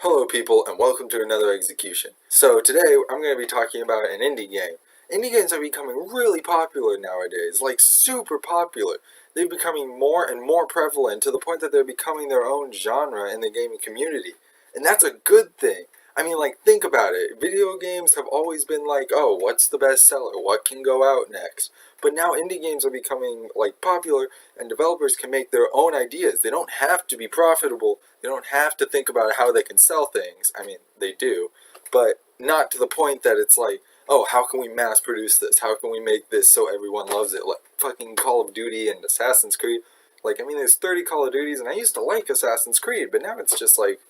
Hello people and welcome to another execution. So today I'm going to be talking about an indie game. Indie games are becoming really popular nowadays, like super popular. They're becoming more and more prevalent to the point that they're becoming their own genre in the gaming community. And that's a good thing. I mean, like, think about it. Video games have always been like, oh, what's the best seller? What can go out next? But now indie games are becoming, like, popular, and developers can make their own ideas. They don't have to be profitable. They don't have to think about how they can sell things. I mean, they do. But not to the point that it's like, oh, how can we mass produce this? How can we make this so everyone loves it? Like fucking Call of Duty and Assassin's Creed. Like, I mean, there's 30 Call of Duties, and I used to like Assassin's Creed, but now it's just like,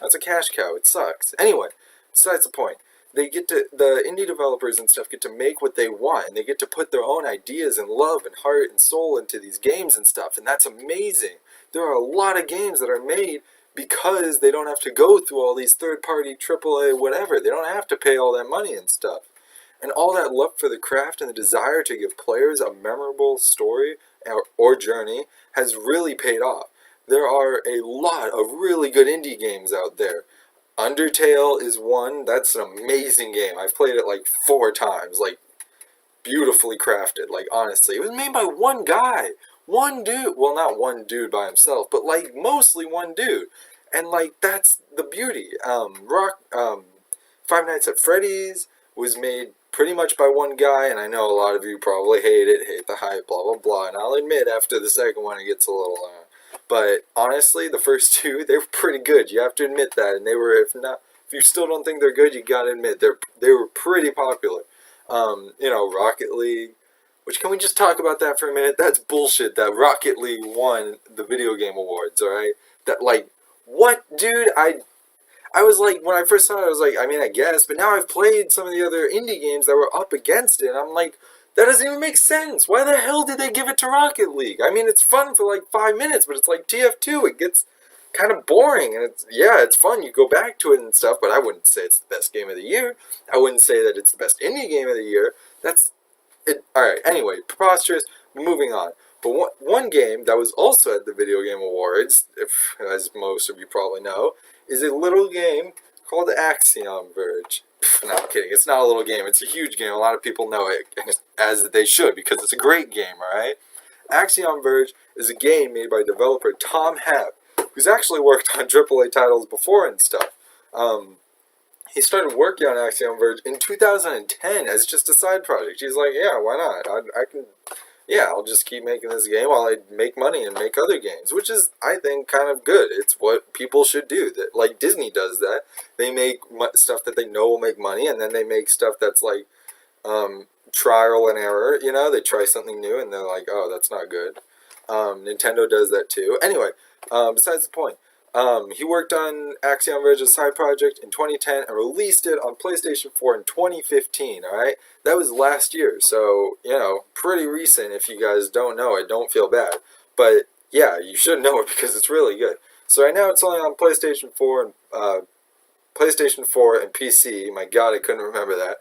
that's a cash cow. It sucks. Anyway, besides the point. The indie developers and stuff get to make what they want, and they get to put their own ideas and love and heart and soul into these games and stuff, and that's amazing. There are a lot of games that are made because they don't have to go through all these third-party AAA whatever. They don't have to pay all that money and stuff. And all that love for the craft and the desire to give players a memorable story or journey has really paid off. There are a lot of really good indie games out there. Undertale is one. That's an amazing game. I've played it like 4 times. Like, beautifully crafted. Like, honestly. It was made by one guy. One dude. Well, not one dude by himself, but like mostly one dude. And like, that's the beauty. Five Nights at Freddy's was made pretty much by one guy, and I know a lot of you probably hate it, hate the hype, blah blah blah. And I'll admit, after the second one, it gets a little but honestly, the first two, they were pretty good. You have to admit that. And they were, if you still don't think they're good, you gotta admit they were pretty popular. Rocket League. Which, can we just talk about that for a minute? That's bullshit that Rocket League won the video game awards. All right, that like what, dude? I was like, when I first saw it, I was like, I mean, I guess, but now I've played some of the other indie games that were up against it, and I'm like, that doesn't even make sense. Why the hell did they give it to Rocket League? I mean, it's fun for like 5 minutes, but it's like TF2. It gets kind of boring, and it's fun. You go back to it and stuff, but I wouldn't say it's the best game of the year. I wouldn't say that it's the best indie game of the year. That's it. All right. Anyway, preposterous. Moving on. But one game that was also at the Video Game Awards, as most of you probably know, is a little game called Axiom Verge. No, I'm kidding. It's not a little game. It's a huge game. A lot of people know it, as they should, because it's a great game, alright? Axiom Verge is a game made by developer Tom Happ, who's actually worked on AAA titles before and stuff. He started working on Axiom Verge in 2010 as just a side project. He's like, yeah, why not? I'll just keep making this game while I make money and make other games, which is, I think, kind of good. It's what people should do. That, like Disney does that. They make stuff that they know will make money, and then they make stuff that's like trial and error. They try something new, and they're like, oh, that's not good. Nintendo does that too. Anyway, besides the point. He worked on Axiom Verge as a side project in 2010 and released it on PlayStation 4 in 2015, alright? That was last year, so, pretty recent. If you guys don't know it, don't feel bad. But, yeah, you should know it because it's really good. So right now it's only on PlayStation 4 and PC. My god, I couldn't remember that.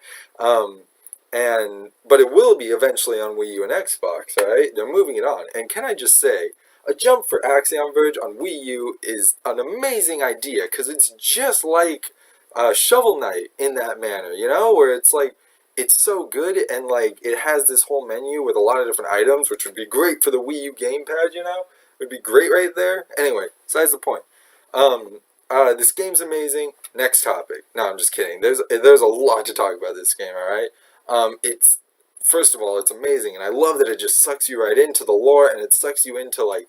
But it will be eventually on Wii U and Xbox, alright? They're moving it on. And can I just say, a jump for Axiom Verge on Wii U is an amazing idea, because it's just like Shovel Knight in that manner, where it's like, it's so good, and like, it has this whole menu with a lot of different items, which would be great for the Wii U gamepad, It would be great right there. Anyway, besides the point. This game's amazing. Next topic. No, I'm just kidding. There's a lot to talk about this game, alright? First of all, it's amazing, and I love that it just sucks you right into the lore, and it sucks you into, like,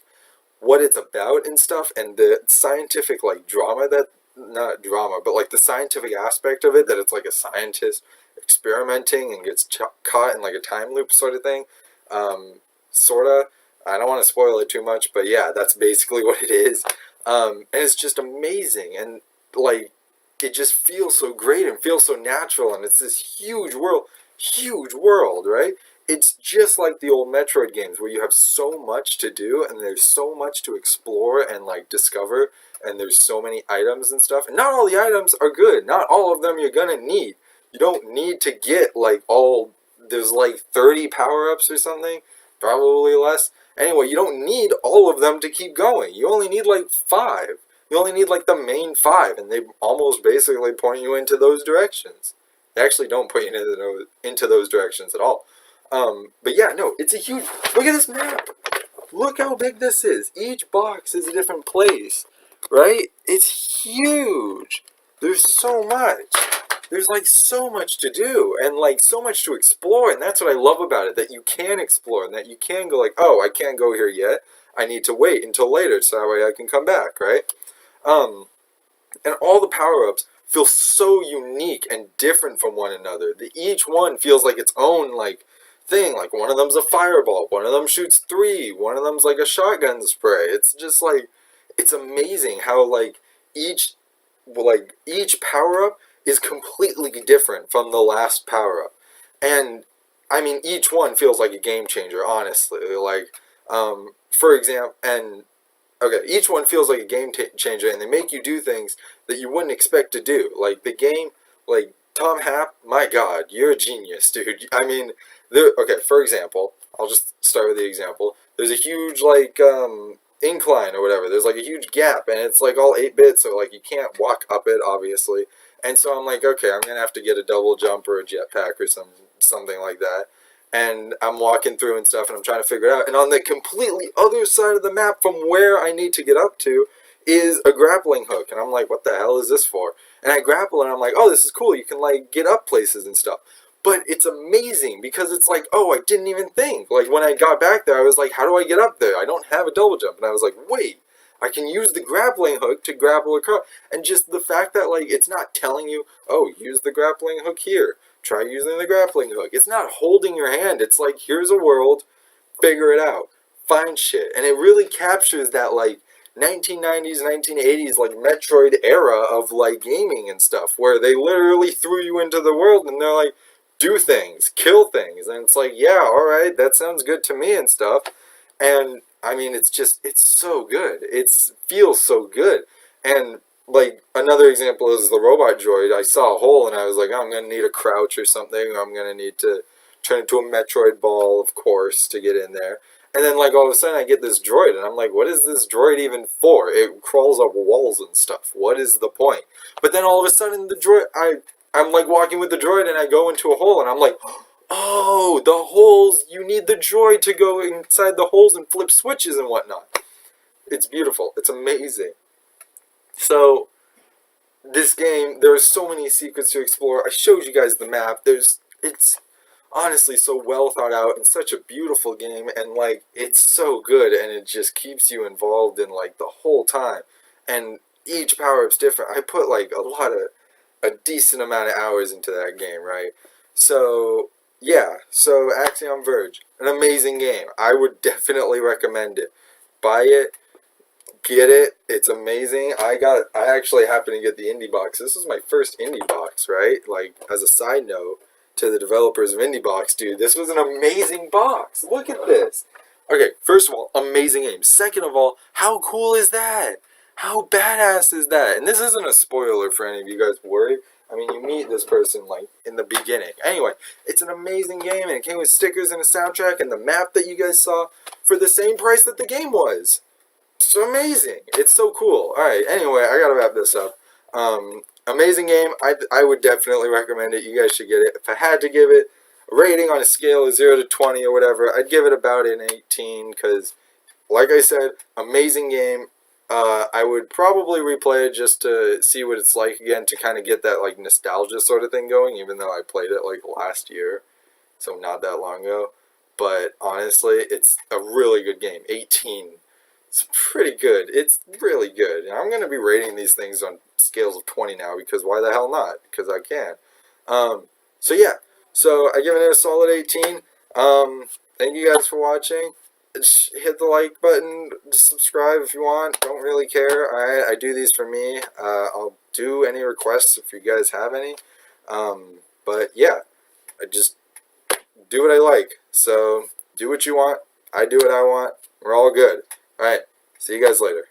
what it's about and stuff, and the scientific, like, drama that, not drama, but, like, the scientific aspect of it, that it's, like, a scientist experimenting and gets caught in, like, a time loop sort of thing, sorta. I don't want to spoil it too much, but yeah, that's basically what it is, and it's just amazing, and, like, it just feels so great and feels so natural, and it's this huge world, right? It's just like the old Metroid games where you have so much to do and there's so much to explore and like discover, and there's so many items and stuff, and not all the items are good. Not all of them you're gonna need. You don't need to get like there's like 30 power-ups or something, probably less. Anyway, you don't need all of them to keep going. You only need like 5. You only need like the main 5, and they almost basically point you into those directions. They actually don't point you into those directions at all. But yeah, no, it's a huge. Look at this map. Look how big this is. Each box is a different place, right? It's huge. There's so much. There's like so much to do and like so much to explore, and that's what I love about it, that you can explore and that you can go like, oh, I can't go here yet. I need to wait until later so that way I can come back, right? Um, and all the power-ups feel so unique and different from one another. Each one feels like its own like thing. Like one of them's a fireball, one of them shoots 3, one of them's like a shotgun spray. It's just like, it's amazing how each power-up is completely different from the last power-up. And I mean, each one feels like a game changer, honestly. Like, for example, and okay, each one feels like a game changer, and they make you do things that you wouldn't expect to do. Like the game, like Tom Happ, my God, you're a genius, dude. I mean, okay, for example, I'll just start with the example. There's a huge like incline or whatever. There's like a huge gap, and it's like all 8-bit, so like you can't walk up it, obviously. And so I'm like, okay, I'm gonna have to get a double jump or a jetpack or something like that. And I'm walking through and stuff, and I'm trying to figure it out. And on the completely other side of the map from where I need to get up to is a grappling hook. And I'm like, what the hell is this for? And I grapple, and I'm like, oh, this is cool. You can, like, get up places and stuff. But it's amazing because it's like, oh, I didn't even think. Like, when I got back there, I was like, how do I get up there? I don't have a double jump. And I was like, wait, I can use the grappling hook to grapple across. And just the fact that, like, it's not telling you, oh, use the grappling hook here. Try using the grappling hook. It's not holding your hand. It's like, here's a world, figure it out, find shit. And it really captures that like 1990s, 1980s like Metroid era of like gaming and stuff, where they literally threw you into the world and they're like, do things, kill things. And it's like, yeah, all right, that sounds good to me and stuff. And I mean, it's so good. It feels so good. And like another example is the robot droid. I saw a hole and I was like, oh, I'm gonna need a crouch or something, or I'm gonna need to turn into a Metroid ball, of course, to get in there. And then like all of a sudden I get this droid and I'm like, what is this droid even for? It crawls up walls and stuff. What is the point? But then all of a sudden the droid, I'm like walking with the droid and I go into a hole and I'm like, oh, the holes, you need the droid to go inside the holes and flip switches and whatnot. It's beautiful. It's amazing. So, this game, there's so many secrets to explore. I showed you guys the map. It's honestly so well thought out and such a beautiful game, and like, it's so good, and it just keeps you involved in like the whole time. And each power-up's different. I put like a decent amount of hours into that game, right? So, yeah, so Axiom Verge, an amazing game. I would definitely recommend it. Buy it, get it. It's amazing. I actually happened to get the indie box. This was my first indie box, right? Like, as a side note to the developers of indie box, dude, this was an amazing box. Look at this. Okay, first of all, amazing game. Second of all, how cool is that? How badass is that? And this isn't a spoiler for any of you guys worried. I mean, you meet this person, like, in the beginning. Anyway, it's an amazing game, and it came with stickers and a soundtrack and the map that you guys saw for the same price that the game was. It's amazing. It's so cool. Alright, anyway, I gotta wrap this up. Amazing game. I would definitely recommend it. You guys should get it. If I had to give it a rating on a scale of 0 to 20 or whatever, I'd give it about an 18, because, like I said, amazing game. I would probably replay it just to see what it's like again, to kind of get that like nostalgia sort of thing going, even though I played it like last year, so not that long ago. But honestly, it's a really good game. 18. It's pretty good. It's really good. And I'm going to be rating these things on scales of 20 now, because why the hell not? Because I can. So yeah. So I give it a solid 18. Thank you guys for watching. Just hit the like button. Just subscribe if you want. Don't really care. Alright, I do these for me. I'll do any requests if you guys have any. But yeah, I just do what I like. So do what you want. I do what I want. We're all good. Alright, see you guys later.